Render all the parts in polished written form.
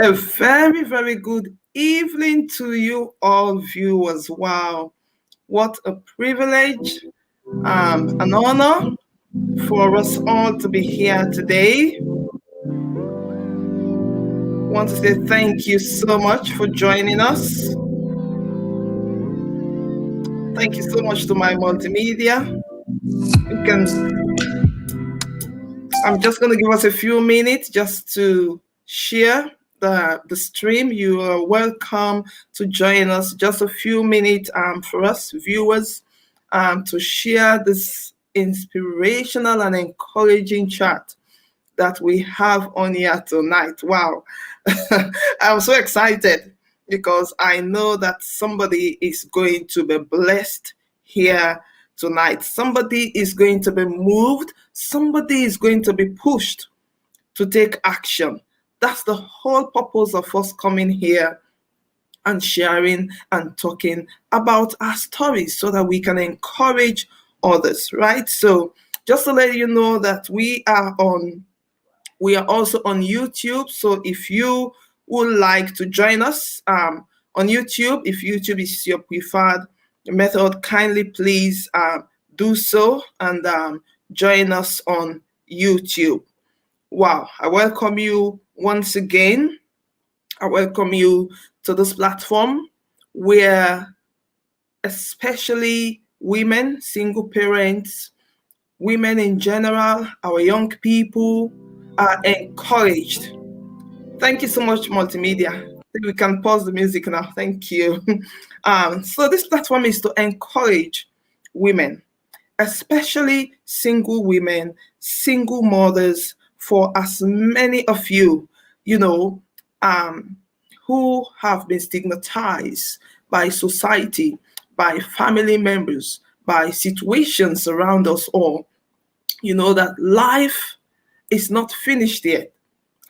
A very, very good evening to you all viewers. Wow, what a privilege, an honor for us all to be here today. I want to say thank you so much for joining us. Thank you so much to my multimedia. I'm just going to give us a few minutes just to share the stream. You are welcome to join us. Just a few minutes for us viewers to share this inspirational and encouraging chat that we have on here tonight. Wow. I'm so excited because I know that somebody is going to be blessed here tonight. Somebody is going to be moved. Somebody is going to be pushed to take action. That's the whole purpose of us coming here and sharing and talking about our stories so that we can encourage others, right? So just to let you know that we are also on YouTube. So if you would like to join us on YouTube, if YouTube is your preferred method, kindly please do so and join us on YouTube. Wow, I welcome you once again. I welcome you to this platform where especially women, single parents, women in general, our young people are encouraged. Thank you so much, multimedia. I think we can pause the music now. Thank you. So this platform is to encourage women, especially single women, single mothers, for as many of you, who have been stigmatized by society, by family members, by situations around us all. You know that life is not finished yet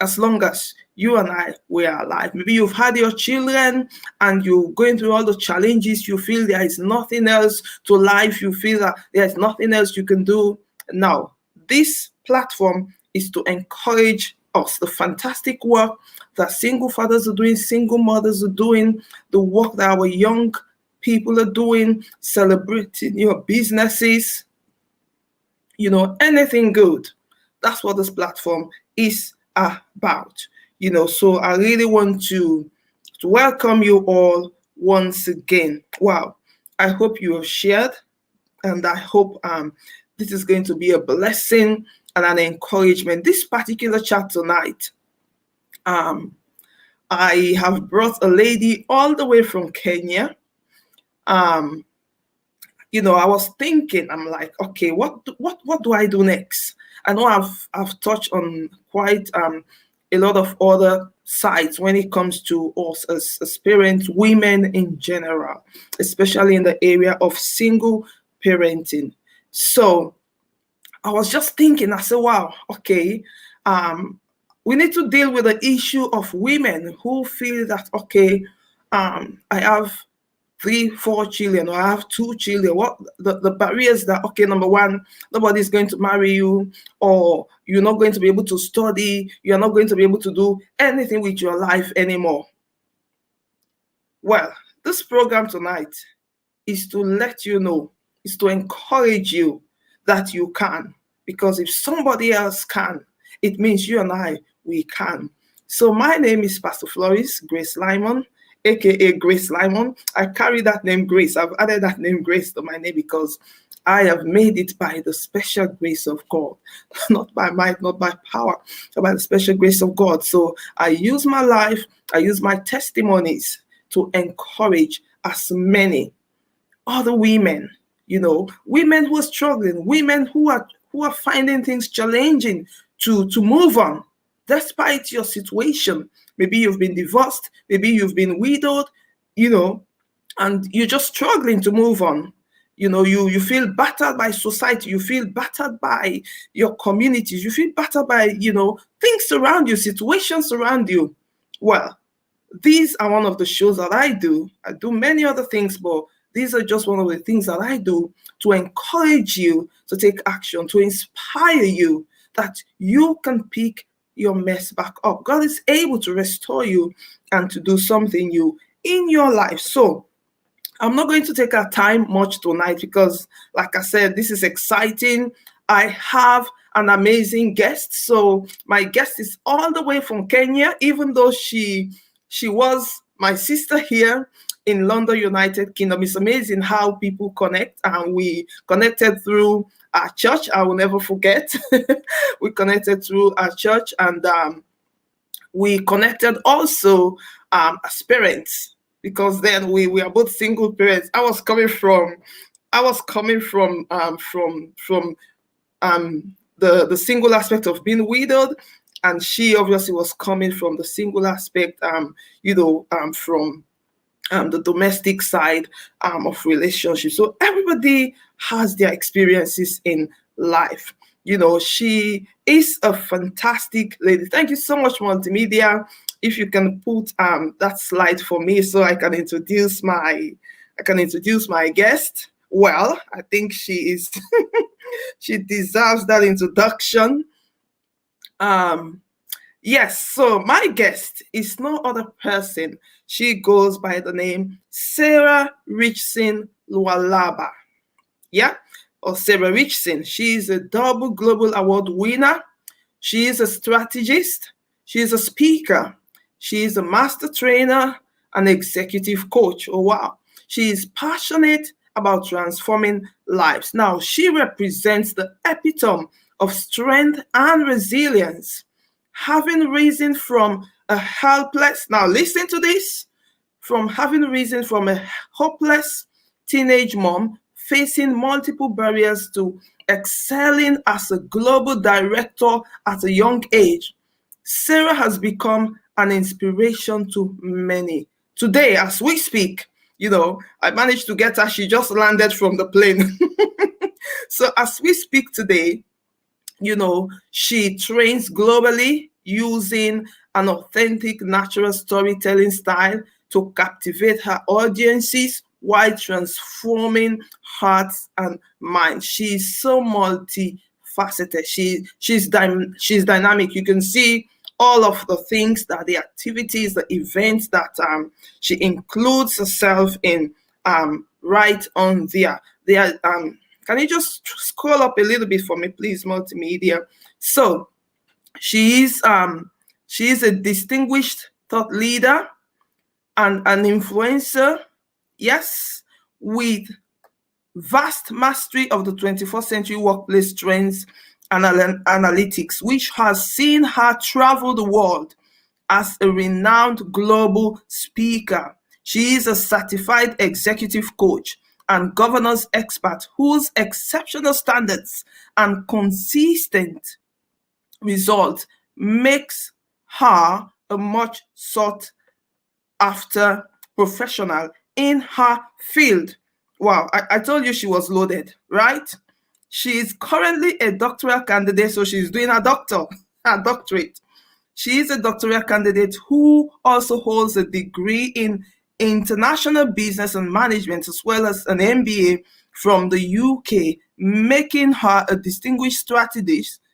as long as you and I were alive. Maybe you've had your children and you're going through all the challenges. You feel there is nothing else to life. You feel that there's nothing else you can do. Now, this platform is to encourage us, the fantastic work that single fathers are doing, single mothers are doing, the work that our young people are doing, celebrating your businesses, anything good. That's what this platform is about. So I really want to welcome you all once again. Wow, I hope you have shared, and I hope this is going to be a blessing and an encouragement. This particular chat tonight, I have brought a lady all the way from Kenya. I was thinking, I'm like, okay, what do I do next? I know I've touched on quite a lot of other sides when it comes to us as parents, women in general, especially in the area of single parenting. So I was just thinking, I said, wow, okay, we need to deal with the issue of women who feel that, okay, I have 3-4 children, or I have 2 children. What the barriers that, okay, number one, nobody's going to marry you, or you're not going to be able to study, you're not going to be able to do anything with your life anymore. Well, this program tonight is to let you know, is to encourage you that you can, because if somebody else can, it means you and I, we can. So my name is Pastor Floris, Grace Lymon, aka Grace Lymon. I carry that name Grace. I've added that name Grace to my name because I have made it by the special grace of God, not by might, not by power, but by the special grace of God. So I use my life, I use my testimonies to encourage as many other women, women who are struggling, women who are finding things challenging to move on, despite your situation. Maybe you've been divorced, maybe you've been widowed, and you're just struggling to move on. You feel battered by society, you feel battered by your communities, you feel battered by, things around you, situations around you. Well, these are one of the shows that I do. I do many other things, but these are just one of the things that I do to encourage you to take action, to inspire you that you can pick your mess back up. God is able to restore you and to do something new in your life. So I'm not going to take our time much tonight because, like I said, this is exciting. I have an amazing guest. So my guest is all the way from Kenya, even though she was my sister here in London, United Kingdom. It's amazing how people connect, and we connected through our church. I will never forget. We connected through our church, and we connected also as parents, because then we are both single parents. I was coming from the single aspect of being widowed, and she obviously was coming from the single aspect, from the domestic side of relationships. So everybody has their experiences in life. She is a fantastic lady. Thank you so much, Multimedia. If you can put that slide for me so I can introduce my guest. Well, I think she is she deserves that introduction. Yes, so my guest is no other person. She goes by the name Sarah RICHSON-LUALABA. Yeah, or Sarah Richson. She is a double global award winner. She is a strategist. She is a speaker. She is a master trainer and executive coach. Oh, wow. She is passionate about transforming lives. Now, she represents the epitome of strength and resilience, having risen from a helpless, now listen to this, from having risen from a hopeless teenage mom facing multiple barriers to excelling as a global director at a young age. Sarah has become an inspiration to many. Today, as we speak, I managed to get her. She just landed from the plane. So as we speak today, she trains globally using an authentic, natural storytelling style to captivate her audiences while transforming hearts and minds. She's so multifaceted. She's dynamic. You can see all of the things, that the activities, the events that she includes herself in right on there. Can you just scroll up a little bit for me, please, Multimedia? So she is a distinguished thought leader and an influencer, yes, with vast mastery of the 21st century workplace trends and analytics, which has seen her travel the world as a renowned global speaker. She is a certified executive coach and governance expert whose exceptional standards and consistent results makes her a much sought after professional in her field. Wow, I told you she was loaded, right? She is currently a doctoral candidate, so she's doing her doctorate. She is a doctoral candidate who also holds a degree in international business and management, as well as an MBA from the UK, making her a distinguished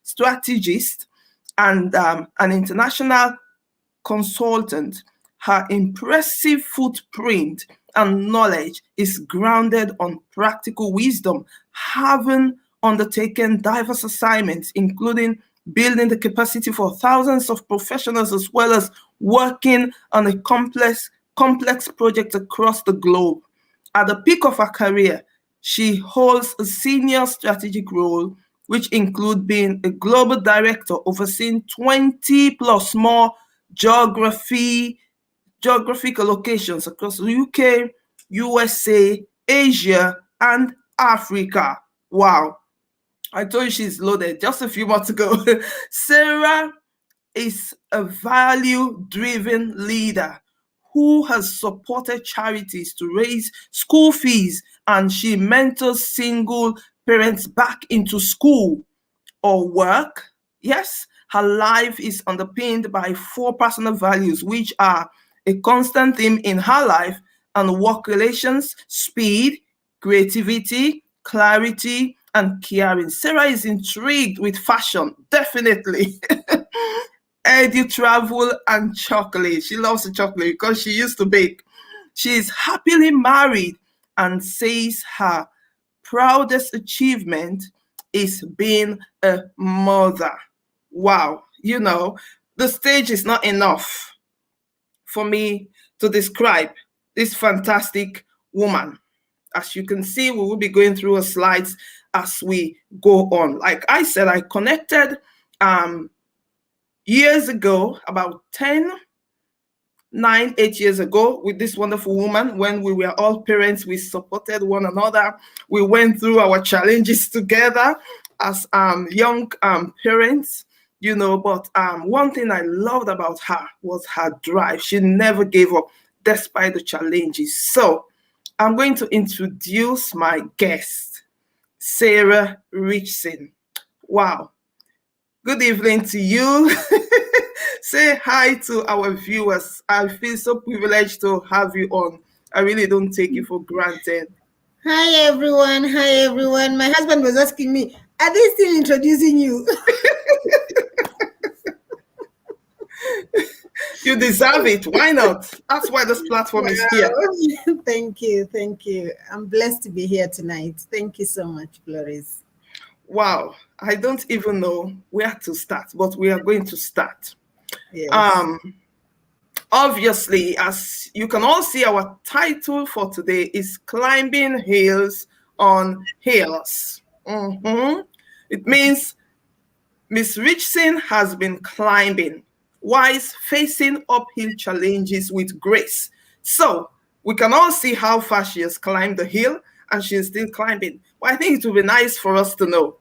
strategist and an international consultant. Her impressive footprint and knowledge is grounded on practical wisdom, having undertaken diverse assignments, including building the capacity for thousands of professionals, as well as working on a complex project across the globe. At the peak of her career, she holds a senior strategic role, which include being a global director overseeing 20 plus more geographical locations across the UK, USA, Asia, and Africa. Wow. I told you she's loaded just a few months ago. Sarah is a value-driven leader who has supported charities to raise school fees, and she mentors single parents back into school or work. Yes, her life is underpinned by 4 personal values, which are a constant theme in her life and work relations: speed, creativity, clarity, and caring. Sarah is intrigued with fashion, definitely. Eddie travel and chocolate. She loves the chocolate because she used to bake. She is happily married and says her proudest achievement is being a mother. Wow, the stage is not enough for me to describe this fantastic woman. As you can see, we will be going through her slides as we go on. Like I said, I connected years ago, about 8 years ago, with this wonderful woman. When we were all parents, we supported one another. We went through our challenges together as young parents, but one thing I loved about her was her drive. She never gave up despite the challenges. So I'm going to introduce my guest, Sarah Richson. Wow. Good evening to you. Say hi to our viewers. I feel so privileged to have you on. I really don't take it for granted. Hi, everyone. Hi, everyone. My husband was asking me, are they still introducing you? You deserve it. Why not? That's why this platform is here. Thank you. Thank you. I'm blessed to be here tonight. Thank you so much, Floris. Wow. I don't even know where to start, but we are going to start. Yes. Obviously, as you can all see, our title for today is Climbing Hills on Hills. It means Miss Richson has been climbing, whilst facing uphill challenges with grace. So we can all see how far she has climbed the hill, and she is still climbing. But I think it would be nice for us to know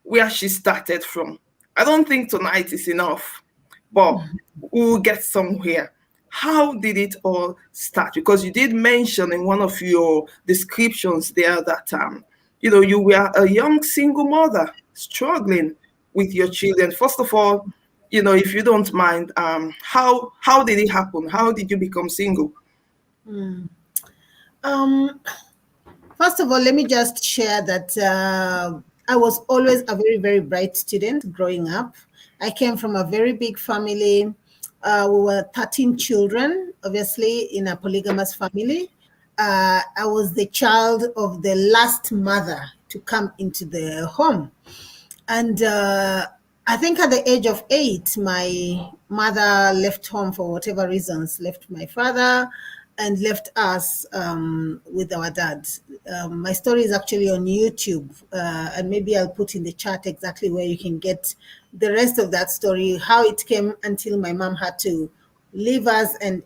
where she started from. I don't think tonight is enough, but we'll get somewhere. How did it all start? Because you did mention in one of your descriptions there that you were a young single mother struggling with your children. First of all, if you don't mind, how did it happen? How did you become single? First of all, let me just share that I was always a very, very bright student growing up. I came from a very big family. We were 13 children, obviously, in a polygamous family. I was the child of the last mother to come into the home. And I think at the age of 8, my mother left home for whatever reasons, left my father and left us with our dad. My story is actually on YouTube, and maybe I'll put in the chat exactly where you can get the rest of that story, how it came until my mom had to leave us, and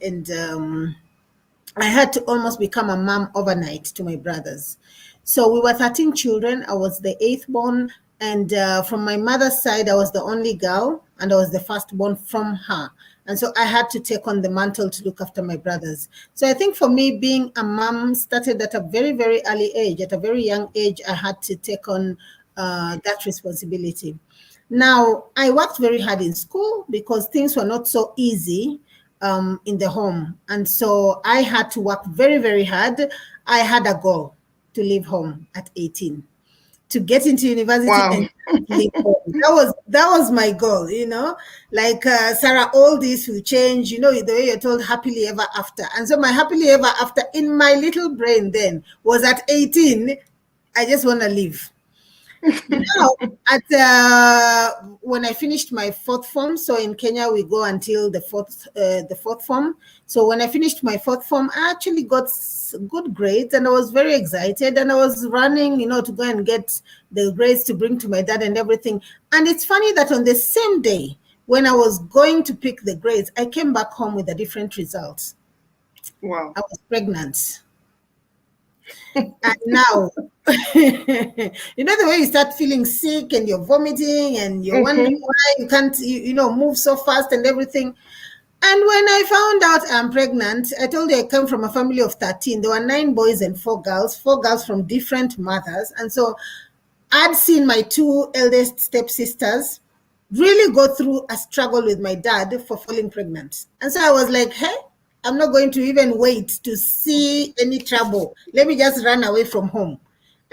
I had to almost become a mom overnight to my brothers. So we were 13 children. I was the 8th born. And from my mother's side, I was the only girl, and I was the firstborn from her. And so I had to take on the mantle to look after my brothers. So I think for me, being a mom started at a very, very early age. At a very young age, I had to take on that responsibility. Now, I worked very hard in school because things were not so easy in the home. And so I had to work very, very hard. I had a goal to leave home at 18, to get into university. Wow. And leave home. That was my goal, like Sarah, all this will change, the way you're told happily ever after. And so my happily ever after in my little brain then was at 18, I just want to leave. Now, when I finished my 4th form, so in Kenya we go until the fourth form. So when I finished my 4th form, I actually got good grades, and I was very excited, and I was running, to go and get the grades to bring to my dad and everything. And it's funny that on the same day when I was going to pick the grades, I came back home with a different result. Wow. I was pregnant. And now, the way you start feeling sick and you're vomiting and you're wondering why you can't, move so fast and everything. And when I found out I'm pregnant, I told you I come from a family of 13. There were 9 boys and 4 girls from different mothers. And so I'd seen my 2 eldest stepsisters really go through a struggle with my dad for falling pregnant. And so I was like, hey, I'm not going to even wait to see any trouble. Let me just run away from home.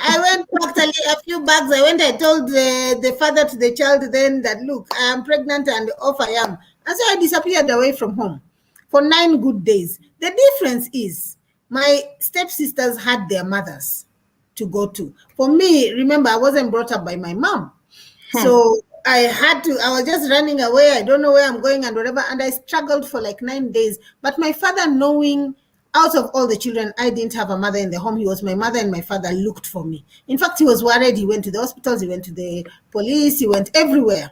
I went, packed a few bags. I told the father to the child then that, look, I am pregnant and off I am. And so I disappeared away from home for 9 good days. The difference is my stepsisters had their mothers to go to. For me, remember, I wasn't brought up by my mom. So I was just running away. I don't know where I'm going and whatever. And I struggled for like 9 days. But my father, knowing out of all the children, I didn't have a mother in the home. He was my mother, and my father looked for me. In fact, he was worried. He went to the hospitals, he went to the police, he went everywhere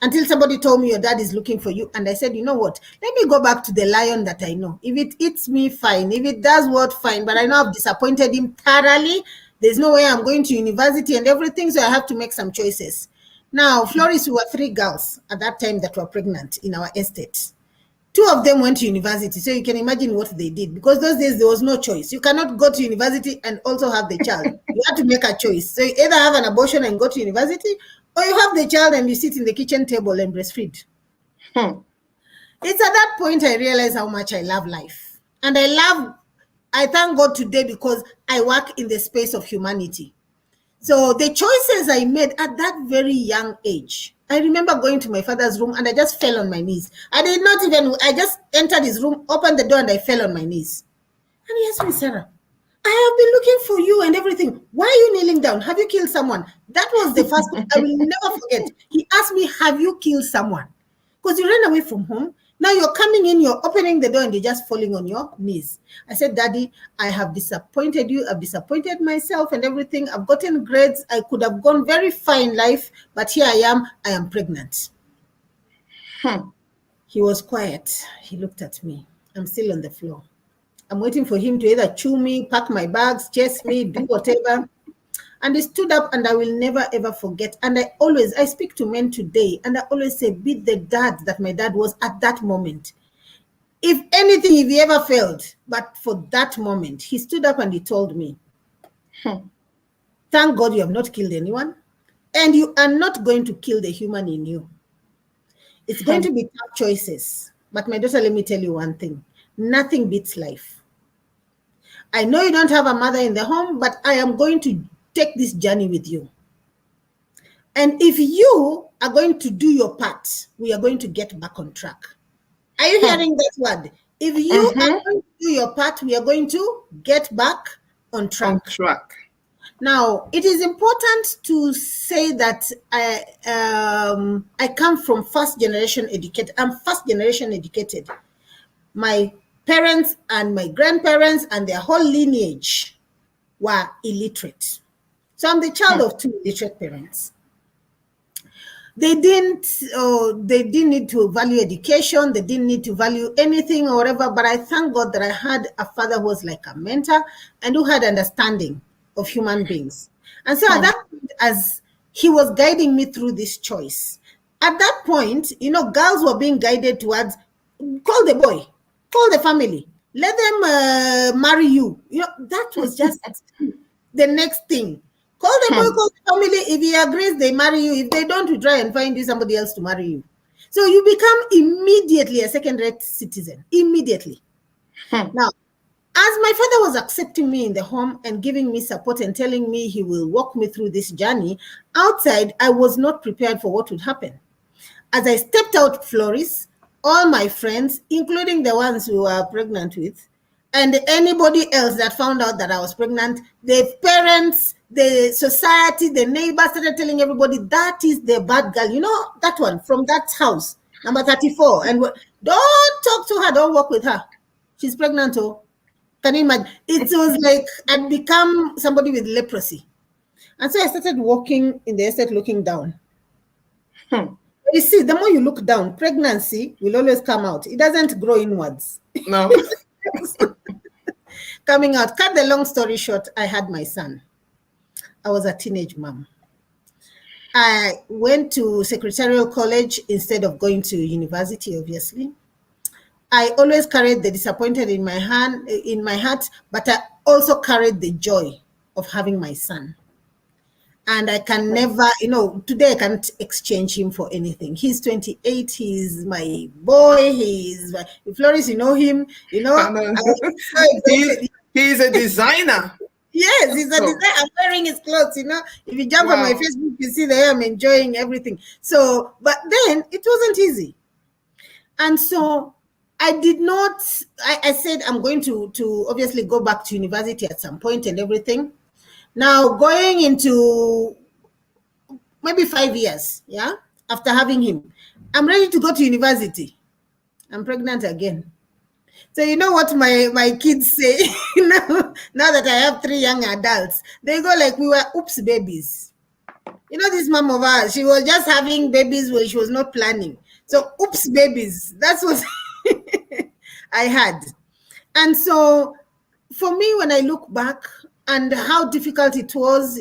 until somebody told me, your dad is looking for you. And I said, you know what? Let me go back to the lion that I know. If it eats me, fine. If it does what, fine. But I know I've disappointed him thoroughly. There's no way I'm going to university and everything, so I have to make some choices. Now, Floris, we were 3 girls at that time that were pregnant in our estate. 2 of them went to university, so you can imagine what they did. Because those days there was no choice. You cannot go to university and also have the child. You have to make a choice. So you either have an abortion and go to university, or you have the child and you sit in the kitchen table and breastfeed. It's at that point I realized how much I love life. And I thank God today because I work in the space of humanity. So the choices I made at that very young age, I remember going to my father's room and I just fell on my knees. I just entered his room, opened the door, and I fell on my knees. And he asked me, Sarah, I have been looking for you and everything. Why are you kneeling down? Have you killed someone? That was the first one I will never forget. He asked me, have you killed someone? Because you ran away from home. Now you're coming in, you're opening the door, and you're just falling on your knees. I said, Daddy, I have disappointed you. I've disappointed myself and everything. I've gotten grades. I could have gone very fine life, but here I am pregnant. He was quiet. He looked at me. I'm still on the floor. I'm waiting for him to either chew me, pack my bags, chase me, do whatever. And he stood up, and I will never, ever forget. And I speak to men today, and I always say, be the dad that my dad was at that moment. If anything, if he ever failed, but for that moment, he stood up and he told me, thank God you have not killed anyone, and you are not going to kill the human in you. It's going to be tough choices. But my daughter, let me tell you one thing. Nothing beats life. I know you don't have a mother in the home, but I am going to take this journey with you. And if you are going to do your part, we are going to get back on track. Are you hearing that word? If you are going to do your part, we are going to get back on track. Now, it is important to say that I come from first generation educated. I'm first generation educated. My parents and my grandparents and their whole lineage were illiterate. So I'm the child of 2 illiterate parents. They didn't need to value education. They didn't need to value anything or whatever. But I thank God that I had a father who was like a mentor and who had understanding of human beings. And so at that point, as he was guiding me through this choice, at that point, girls were being guided towards, call the boy, call the family, let them marry you. That was just the next thing. Call the boy, call the family. If he agrees, they marry you. If they don't, we try and find you somebody else to marry you. So you become immediately a second-rate citizen. Immediately. Now, as my father was accepting me in the home and giving me support and telling me he will walk me through this journey, outside, I was not prepared for what would happen. As I stepped out, Floris, all my friends, including the ones who were pregnant with, and anybody else that found out that I was pregnant, the parents, the society, the neighbors started telling everybody, that is the bad girl. That one from that house, number 34. And don't talk to her, don't walk with her. She's pregnant, oh. Can you imagine? It was like I'd become somebody with leprosy. And so I started walking in the estate looking down. You see, the more you look down, pregnancy will always come out. It doesn't grow inwards. No. Coming out. Cut the long story short, I had my son. I was a teenage mom. I went to secretarial college instead of going to university, obviously. I always carried the disappointed in my heart, but I also carried the joy of having my son. And I can never, today I can't exchange him for anything. He's 28. He's my boy. Floris, you know him. He's a designer. Yes, That's it's a so. design. I'm wearing his clothes, If you jump on my Wow. Facebook, you see that I'm enjoying everything. So, but then it wasn't easy. And so I did not, I said I'm going to obviously go back to university at some point and everything. Now going into maybe 5 years, yeah, after having him, I'm ready to go to university. I'm pregnant again. So you know what my kids say now that I have 3 young adults, they go like, we were oops babies. This mom of ours, she was just having babies when she was not planning. So oops babies, that's what I had. And so for me, when I look back and how difficult it was,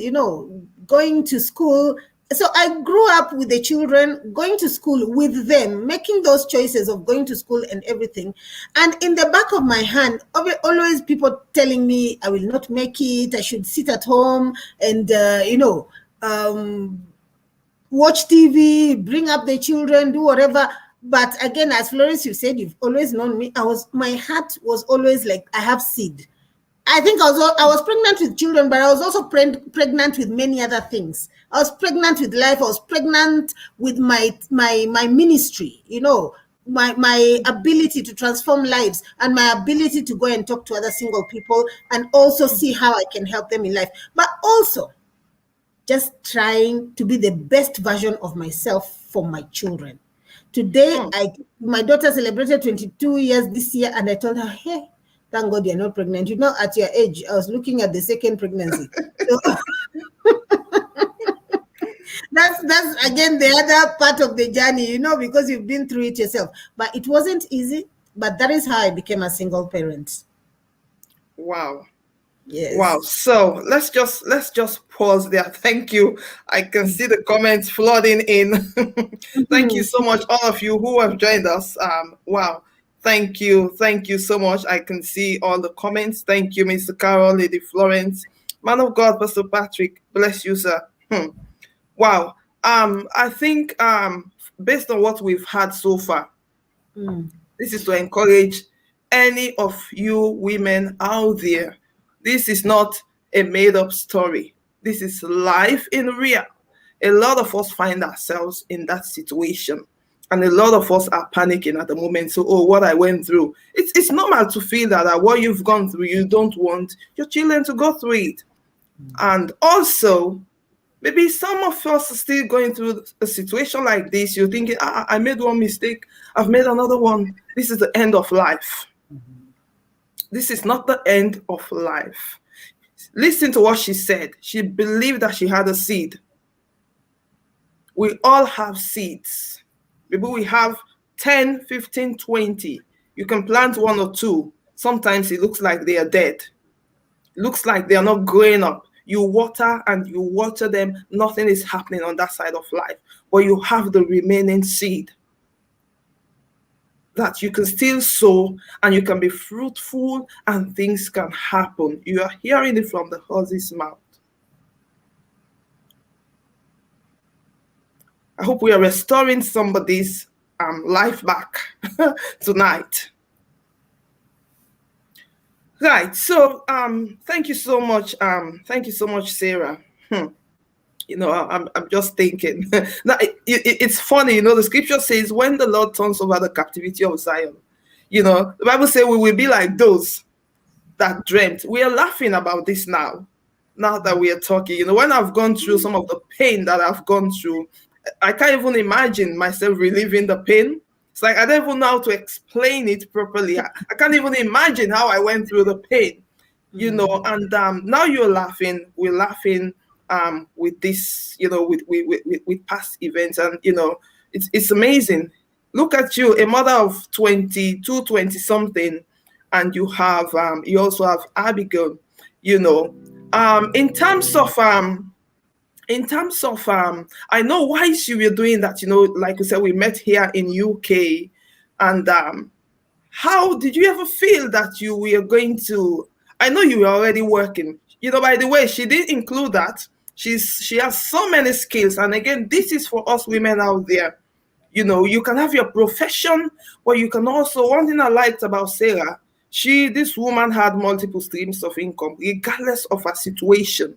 going to school. So I grew up with the children, going to school with them, making those choices of going to school and everything. And in the back of my hand, always people telling me I will not make it, I should sit at home and, watch TV, bring up the children, do whatever. But again, as Floris, you said, you've always known me. My heart was always like, I have seed. I think I was pregnant with children, but I was also pregnant with many other things. I was pregnant with life. I was pregnant with my ministry, my ability to transform lives and my ability to go and talk to other single people and also see how I can help them in life. But also just trying to be the best version of myself for my children. Today, my daughter celebrated 22 years this year, and I told her, hey, thank God you're not pregnant. At your age, I was looking at the second pregnancy. So that's again the other part of the journey, because you've been through it yourself. But it wasn't easy. But that is how I became a single parent. Wow. Wow. Yes. So let's just pause there. Thank you. I can see the comments flooding in. Thank you so much, all of you who have joined us. Wow. Thank you. Thank you so much. I can see all the comments. Thank you, Mr. Carol, Lady Florence, Man of God, Pastor Patrick. Bless you, sir. Wow. I think based on what we've had so far, this is to encourage any of you women out there. This is not a made-up story. This is life in real. A lot of us find ourselves in that situation. And a lot of us are panicking at the moment. So, what I went through. It's normal to feel that what you've gone through, you don't want your children to go through it. And also, maybe some of us are still going through a situation like this. You're thinking, I made one mistake. I've made another one. This is the end of life. This is not the end of life. Listen to what she said. She believed that she had a seed. We all have seeds. Maybe we have 10, 15, 20. You can plant one or two. Sometimes it looks like they are dead. It looks like they are not growing up. You water and you water them. Nothing is happening on that side of life. But you have the remaining seed that you can still sow and you can be fruitful and things can happen. You are hearing it from the horse's mouth. I hope we are restoring somebody's life back tonight. Right. So thank you so much. Thank you so much, Sarah. I'm just thinking. Now, it's funny, the scripture says, when the Lord turns over the captivity of Zion, the Bible says we will be like those that dreamt. We are laughing about this now that we are talking. When I've gone through some of the pain that I've gone through, I can't even imagine myself reliving the pain. It's like I don't even know how to explain it properly. I can't even imagine how I went through the pain, and now you're laughing, we're laughing with this, with past events, and it's amazing. Look at you, a mother of 22, 20 something, and you also have Abigail. In terms of I know why you were doing that. Like we said, we met here in UK, and how did you ever feel that you were going to? I know you were already working. By the way, she didn't include that. She has so many skills, and again, this is for us women out there. You can have your profession, but you can also, one thing I liked about Sarah, This woman had multiple streams of income, regardless of her situation.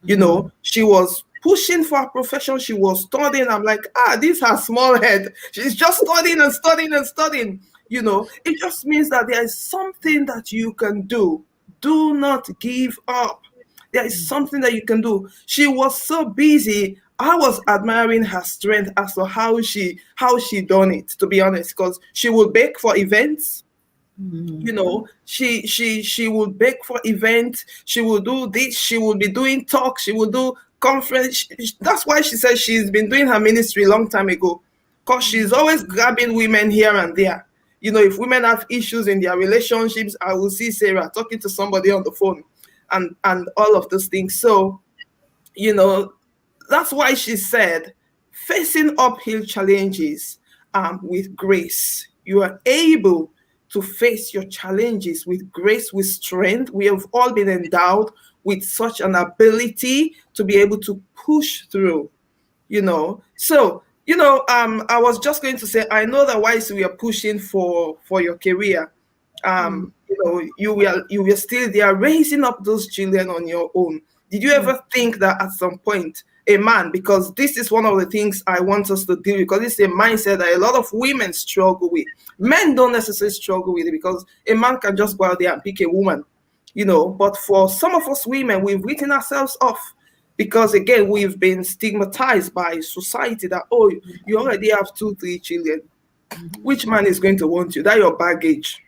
You know, she was pushing for a profession. She was studying. I'm like, this her small head. She's just studying and studying and studying. You know, it just means that there is something that you can do. Do not give up. There is something that you can do. She was so busy. I was admiring her strength as to how she done it, to be honest, because she would bake for events. You know, she would bake for events. She would do this. She would be doing talks. She would do conference. That's why she says she's been doing her ministry a long time ago, because she's always grabbing women here and there. You know, if women have issues in their relationships, I will see Sarah talking to somebody on the phone, and all of those things. So, you know, that's why she said, facing uphill challenges with grace. You are able to face your challenges with grace, with strength. We have all been endowed with such an ability to be able to push through, you know. So, you know, I was just going to say, I know that whilst we are pushing for your career, you know, you were still there raising up those children on your own. Did you ever think that at some point a man, because this is one of the things I want us to deal with, because it's a mindset that a lot of women struggle with. Men don't necessarily struggle with it, because a man can just go out there and pick a woman, you know. But for some of us women, we've written ourselves off, because again, we've been stigmatized by society that, oh, you already have 2-3 children. Which man is going to want you? That's your baggage.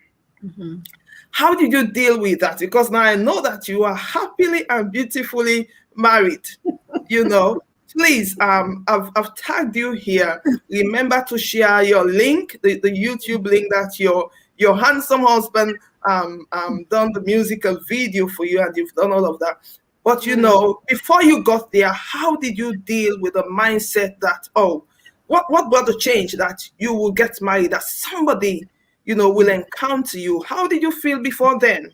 How did you deal with that? Because now I know that you are happily and beautifully married. You know, please, I've tagged you here. Remember to share your link, the YouTube link that your handsome husband done the musical video for you, and you've done all of that. But you know, before you got there, how did you deal with the mindset that, oh, what brought the change that you will get married, that somebody, you know, will encounter you? How did you feel before then?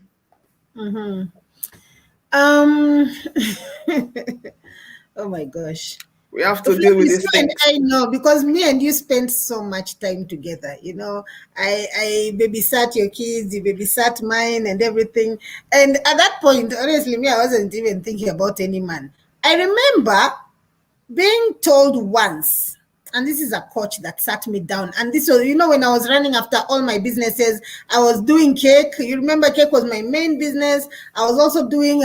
Oh my gosh. We have to deal with this thing. I know, because me and you spent so much time together. You know, I babysat your kids, you babysat mine, and everything. And at that point, honestly, me, I wasn't even thinking about any man. I remember being told once, and this is a coach that sat me down. And this was, you know, when I was running after all my businesses, I was doing cake. You remember, cake was my main business. I was also doing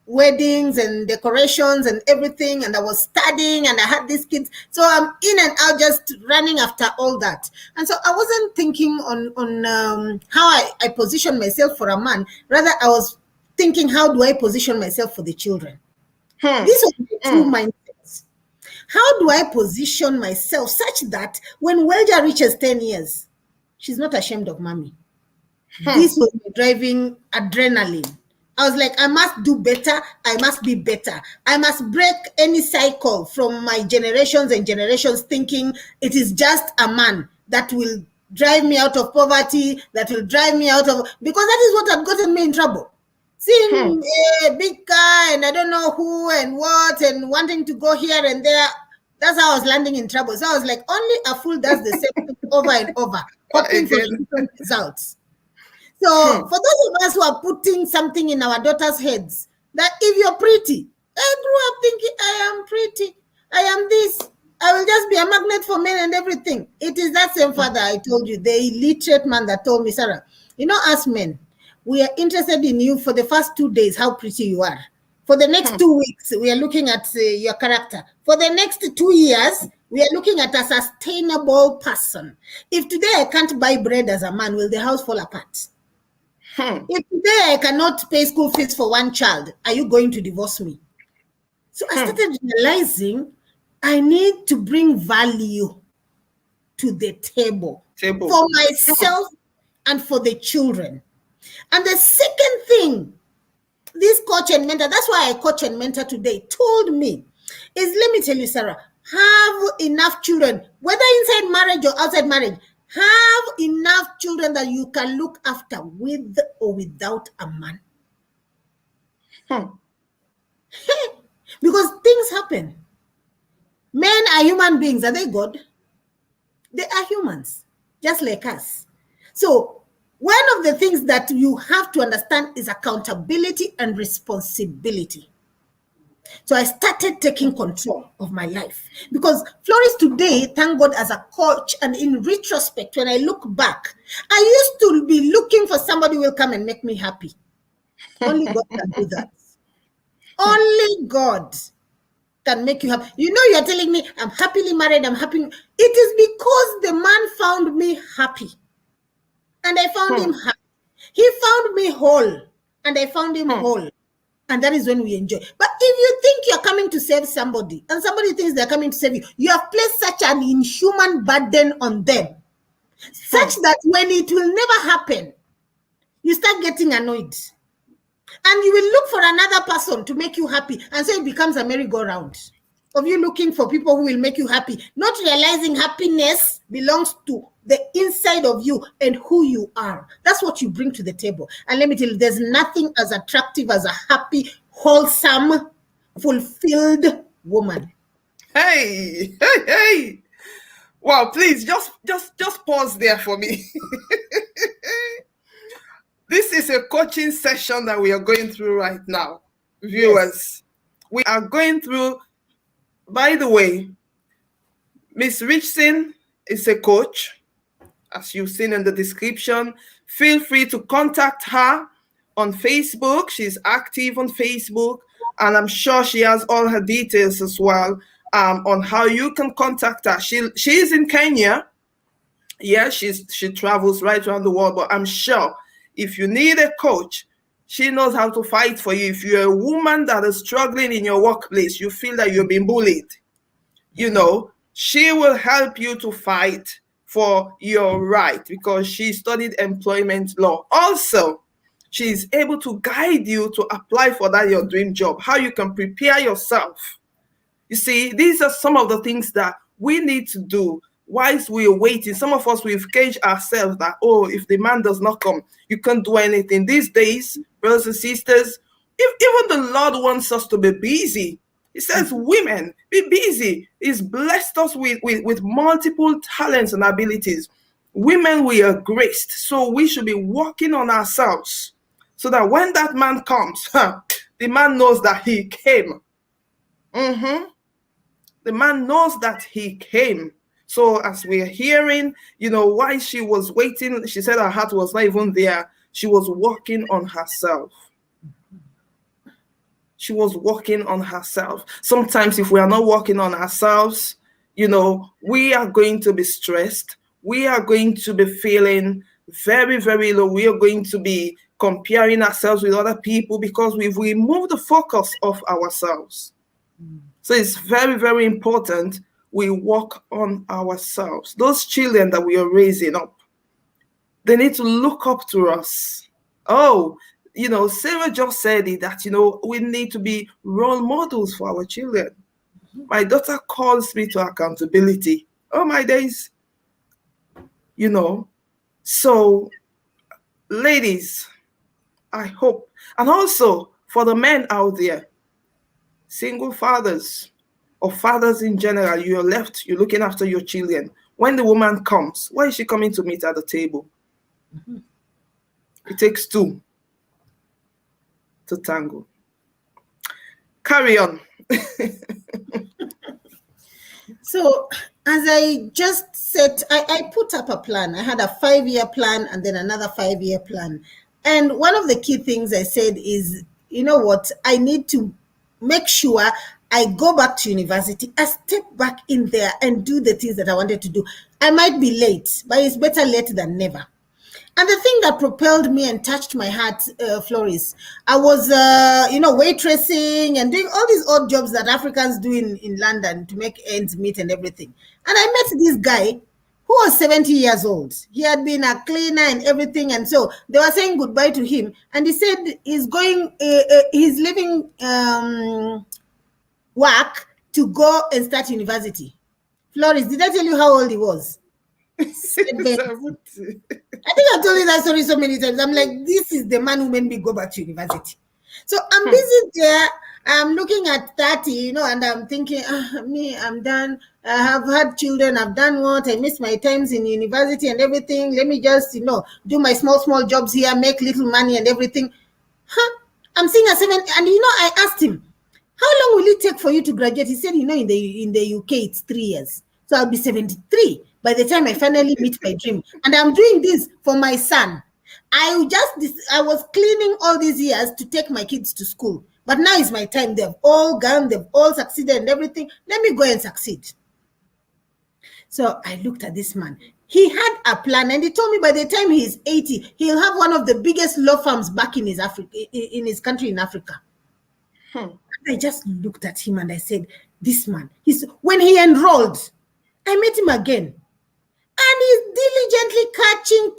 weddings and decorations and everything, and I was studying, and I had these kids, so I'm in and out just running after all that. And so I wasn't thinking on how I position myself for a man. Rather, I was thinking, how do I position myself for the children? This was the true mindset. How do I position myself such that when Welja reaches 10 years, she's not ashamed of mommy? This was my driving adrenaline. I was like, I must do better. I must be better. I must break any cycle from my generations and generations thinking it is just a man that will drive me out of poverty, that will drive me out of, because that is what had gotten me in trouble. Seeing a big guy and I don't know who and what, and wanting to go here and there. That's how I was landing in trouble. So I was like, only a fool does the same thing over and over, hoping for different results. So for those of us who are putting something in our daughters' heads, that if you're pretty, I grew up thinking, I am pretty, I am this, I will just be a magnet for men and everything. It is that same father I told you, the illiterate man that told me, Sarah, you know, us men, we are interested in you for the first 2 days, how pretty you are. For the next 2 weeks, we are looking at your character. For the next 2 years, we are looking at a sustainable person. If today I can't buy bread as a man, will the house fall apart? If today I cannot pay school fees for one child, are you going to divorce me? So I started realizing I need to bring value to the table. For myself and for the children. And the second thing, this coach and mentor, that's why I coach and mentor today, told me is, let me tell you, Sarah, have enough children, whether inside marriage or outside marriage, have enough children that you can look after with or without a man. Because things happen. Men are human beings. Are they God? They are humans, just like us. So one of the things that you have to understand is accountability and responsibility. So I started taking control of my life, because Floris today, thank God, as a coach, and in retrospect, when I look back, I used to be looking for somebody who will come and make me happy. Only God can do that. Only God can make you happy. You know, you're telling me I'm happily married, I'm happy. It is because the man found me happy, and I found him happy. He found me whole, and I found him whole. And that is when we enjoy. But if you think you're coming to save somebody, and somebody thinks they're coming to save you, you have placed such an inhuman burden on them, such that when it will never happen, you start getting annoyed. And you will look for another person to make you happy. And so it becomes a merry-go-round of you looking for people who will make you happy, not realizing happiness belongs to the inside of you and who you are. That's what you bring to the table. And let me tell you, there's nothing as attractive as a happy, wholesome, fulfilled woman. Hey. Wow, please just pause there for me. This is a coaching session that we are going through right now, viewers. Yes. We are going through, by the way, Miss Richson is a coach, as you've seen in the description. Feel free to contact her on Facebook. She's active on Facebook, and I'm sure she has all her details as well on how you can contact her. She is in Kenya. Yeah, she travels right around the world, but I'm sure if you need a coach, she knows how to fight for you. If you're a woman that is struggling in your workplace, you feel that you're being bullied, you know, she will help you to fight for your right, because she studied employment law. Also, she is able to guide you to apply for that your dream job, how you can prepare yourself. You see, these are some of the things that we need to do whilst we're waiting. Some of us, we've caged ourselves that, oh, if the man does not come, you can't do anything. These days, brothers and sisters, if even the Lord wants us to be busy, He says, women, be busy. He's blessed us with multiple talents and abilities. Women, we are graced, so we should be working on ourselves so that when that man comes, the man knows that he came. The man knows that he came. So as we're hearing, you know, why she was waiting, she said her heart was not even there. She was working on herself. She was working on herself. Sometimes if we are not working on ourselves, you know, we are going to be stressed. We are going to be feeling very, very low. We are going to be comparing ourselves with other people because we've removed the focus of ourselves. So it's very, very important we work on ourselves. Those children that we are raising up, they need to look up to us. Oh, you know, Sarah just said it, that, you know, we need to be role models for our children. My daughter calls me to accountability. Oh, my days. You know, so ladies, I hope, and also for the men out there, single fathers or fathers in general, you're left, you're looking after your children. When the woman comes, why is she coming to meet at the table? It takes two to tango. Carry on. So as I just said, I put up a plan. I had a 5-year plan and then another 5-year plan. And one of the key things I said is, you know what, I need to make sure I go back to university, I step back in there and do the things that I wanted to do. I might be late, but it's better late than never. And the thing that propelled me and touched my heart, Floris, I was, waitressing and doing all these odd jobs that Africans do in London to make ends meet and everything. And I met this guy who was 70 years old. He had been a cleaner and everything. And so they were saying goodbye to him. And he said he's leaving work to go and start university. Floris, did I tell you how old he was? 70. I think I've told you that story so many times. I'm like, this is the man who made me go back to university. So I'm busy there. I'm looking at 30, and I'm thinking, me, I'm done. I have had children, I've done what, I missed my times in university and everything. Let me just, do my small jobs here, make little money and everything. Huh? I'm seeing a 7, and I asked him, how long will it take for you to graduate? He said, in the UK it's 3 years. So I'll be 73 by the time I finally meet my dream. And I'm doing this for my son. I was cleaning all these years to take my kids to school. But now is my time. They've all gone, they've all succeeded and everything. Let me go and succeed. So I looked at this man. He had a plan, and he told me by the time he's 80, he'll have one of the biggest law firms back in his country in Africa. I just looked at him and I said, this man, when he enrolled, I met him again. And he's diligently catching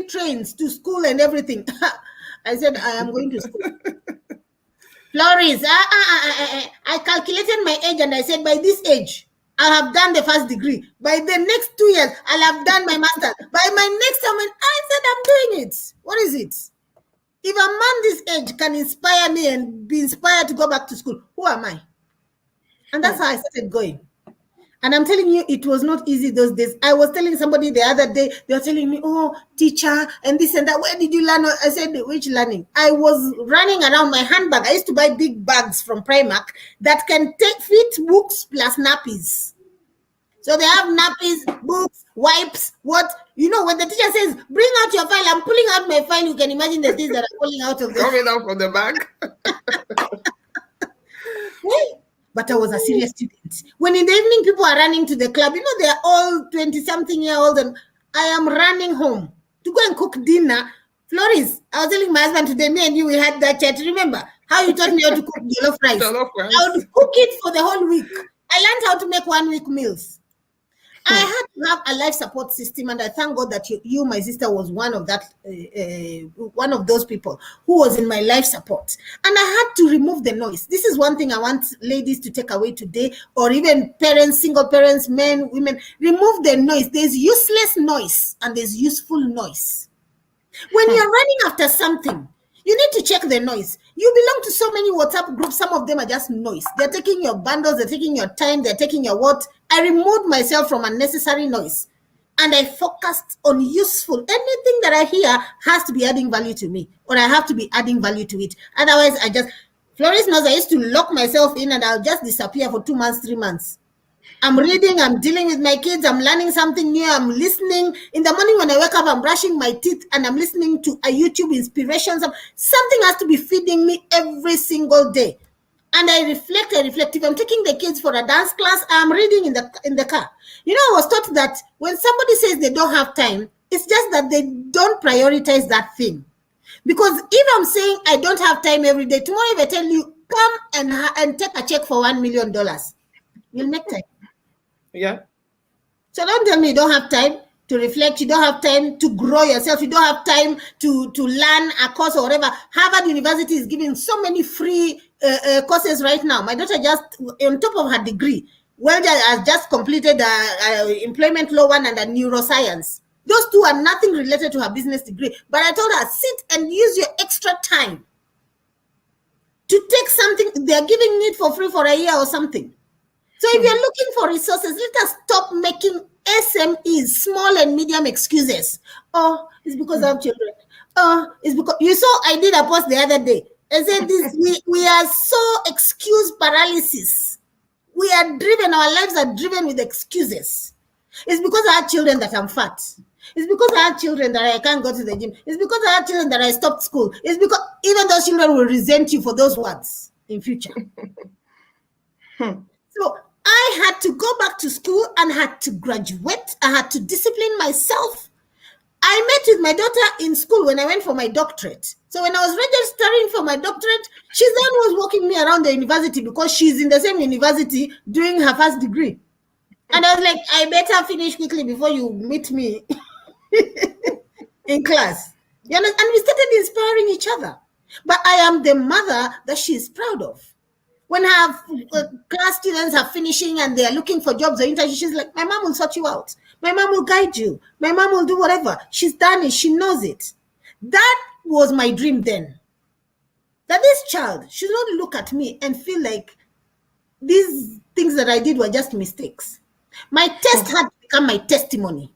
2-3 trains to school and everything. I said, I am going to school. Floris, I calculated my age and I said, by this age, I'll have done the first degree. By the next 2 years, I'll have done my master. By my next time, I said, I'm doing it. What is it? If a man this age can inspire me and be inspired to go back to school, who am I? And that's how I started going. And I'm telling you, it was not easy those days. I was telling somebody the other day, they were telling me, oh, teacher, and this and that. Where did you learn? I said, which learning? I was running around my handbag. I used to buy big bags from Primark that can fit books plus nappies. So they have nappies, books, wipes, what? When the teacher says, bring out your file, I'm pulling out my file. You can imagine the things that are falling out of the coming out from the bag. But I was a serious student. When in the evening people are running to the club, they're all 20-something-year-olds, and I am running home to go and cook dinner. Floris, I was telling my husband today, me and you, we had that chat. Remember how you taught me how to cook jollof rice? I would cook it for the whole week. I learned how to make 1 week meals. I had to have a life support system, and I thank God that you my sister, was one of those people who was in my life support. And I had to remove the noise. This is one thing I want ladies to take away today, or even parents, single parents, men, women. Remove the noise. There's useless noise and there's useful noise. When you're running after something, you need to check the noise. You belong to so many WhatsApp groups. Some of them are just noise. They're taking your bundles, they're taking your time, they're taking your what. I removed myself from unnecessary noise, and I focused on useful. Anything that I hear has to be adding value to me, or I have to be adding value to it. Otherwise, Floris knows I used to lock myself in and I'll just disappear for 2 months, 3 months. I'm reading, I'm dealing with my kids, I'm learning something new, I'm listening. In the morning when I wake up, I'm brushing my teeth and I'm listening to a YouTube inspiration. Something has to be feeding me every single day. And I reflect. If I'm taking the kids for a dance class, I'm reading in the car. I was taught that when somebody says they don't have time, it's just that they don't prioritize that thing. Because if I'm saying I don't have time every day, tomorrow if I tell you, come and take a check for $1 million, you'll make time. Yeah. So don't tell me you don't have time to reflect, you don't have time to grow yourself, you don't have time to learn a course or whatever. Harvard University is giving so many free courses right now. My daughter just, on top of her degree, has just completed employment law 1 and a neuroscience. Those two are nothing related to her business degree. But I told her, sit and use your extra time to take something. They're giving it for free for a year or something. So if you're looking for resources, let us stop making SMEs, small and medium excuses. Oh, it's because I have children. Oh, it's because you saw I did a post the other day. I said this, we are so excuse paralysis. We are driven, our lives are driven with excuses. It's because I had children that I'm fat. It's because I had children that I can't go to the gym. It's because I had children that I stopped school. It's because even those children will resent you for those words in future. So I had to go back to school and had to graduate. I had to discipline myself. I met with my daughter in school when I went for my doctorate. So when I was registering for my doctorate, she's the one who was walking me around the university because she's in the same university doing her first degree. And I was like, I better finish quickly before you meet me in class. You understand? And we started inspiring each other. But I am the mother that she's proud of. When her class students are finishing and they are looking for jobs or internships, she's like, my mom will sort you out. My mom will guide you. My mom will do whatever. She's done it. She knows it. That was my dream then. That this child should not look at me and feel like these things that I did were just mistakes. My test had to become my testimony.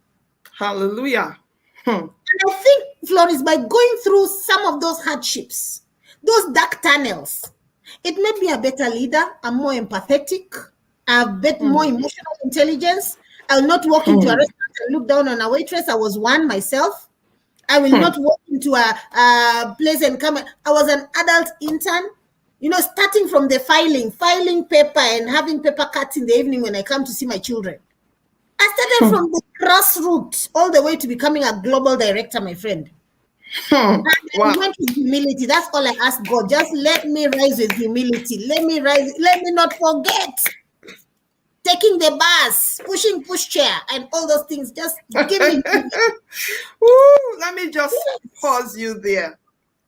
Hallelujah. Hmm. And I think, Floris, by going through some of those hardships, those dark tunnels, it made me a better leader. I'm more empathetic. I've bet more Hmm. emotional intelligence. I'll not walk into a Hmm. restaurant and look down on a waitress. I was one myself. I will Hmm. not walk into a place and come. I was an adult intern, starting from the filing paper and having paper cuts in the evening when I come to see my children. I started Hmm. from the grassroots all the way to becoming a global director, my friend. Hmm. And I Wow. went with humility. That's all I asked God. Just let me rise with humility. Let me rise. Let me not forget taking the bus, pushing pushchair, and all those things. Just give me humility. Woo, let me just Yes. pause you there.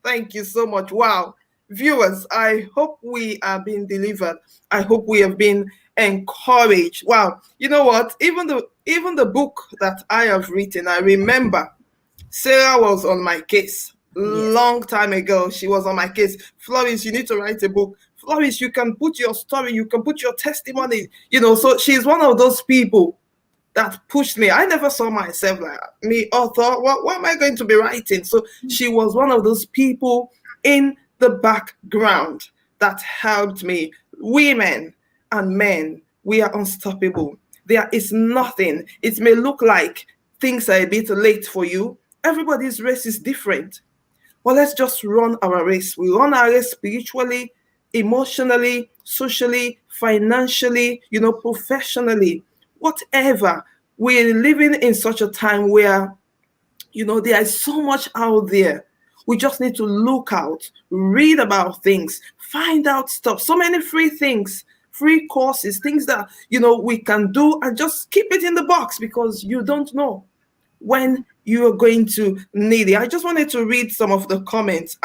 Thank you so much. Wow. Viewers, I hope we are being delivered. I hope we have been encouraged. Wow. You know what? Even the book that I have written, I remember Sarah was on my case Yes. long time ago. She was on my case. Floris, you need to write a book. Floris, you can put your story, you can put your testimony. So she's one of those people that pushed me. I never saw myself like me author. What am I going to be writing? So she was one of those people in the background that helped me. Women and men, we are unstoppable. There is nothing. It may look like things are a bit late for you. Everybody's race is different. Well, let's just run our race. We run our race spiritually, emotionally, socially, financially, professionally, whatever. We're living in such a time where, there is so much out there. We just need to look out, read about things, find out stuff. So many free things, free courses, things that, we can do and just keep it in the box because you don't know when you are going to need it. I just wanted to read some of the comments.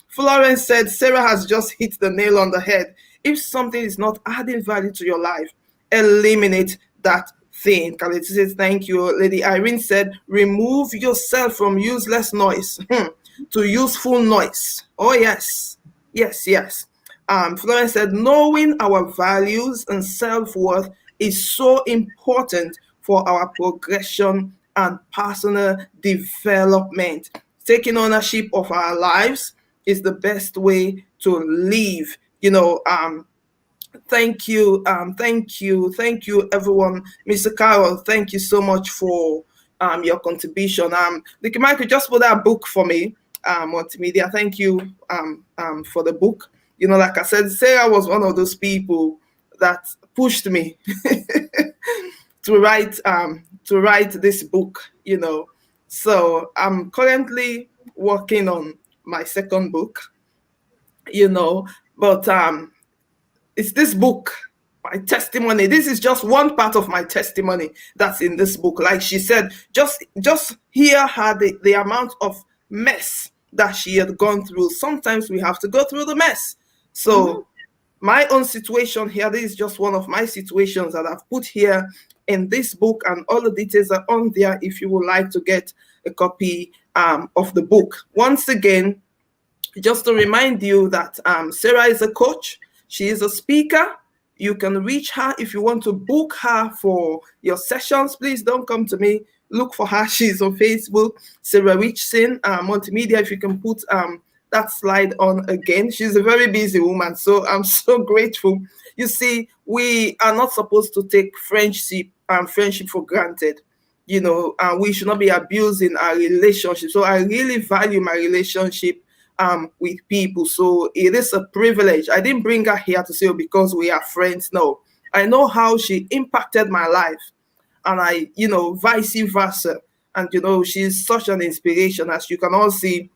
Florence said, Sarah has just hit the nail on the head. If something is not adding value to your life, eliminate that thing. Kaleti says, thank you. Lady Irene said, remove yourself from useless noise to useful noise. Oh, yes. Yes, yes. Florence said, knowing our values and self-worth is so important for our progression and personal development. Taking ownership of our lives is the best way to live. Thank you, everyone. Mr. Carol, thank you so much for your contribution. Nicky Michael, just put that book for me, multimedia. Thank you for the book. Like I said, Sarah was one of those people that pushed me to write this book. So I'm currently working on my second book. But it's this book, my testimony. This is just one part of my testimony that's in this book. Like she said, just hear her the amount of mess that she had gone through. Sometimes we have to go through the mess. Mhm. So my own situation here, this is just one of my situations that I've put here in this book, and all the details are on there if you would like to get a copy of the book. Once again, just to remind you that Sarah is a coach. She is a speaker. You can reach her if you want to book her for your sessions. Please don't come to me. Look for her. She's on Facebook, Sarah Richson Multimedia. If you can put that slide on again. She's a very busy woman, so I'm so grateful. You see, we are not supposed to take friendship for granted. We should not be abusing our relationship. So I really value my relationship with people. So it is a privilege. I didn't bring her here to say, oh, because we are friends. No, I know how she impacted my life, and vice versa. And she's such an inspiration. As you can all see,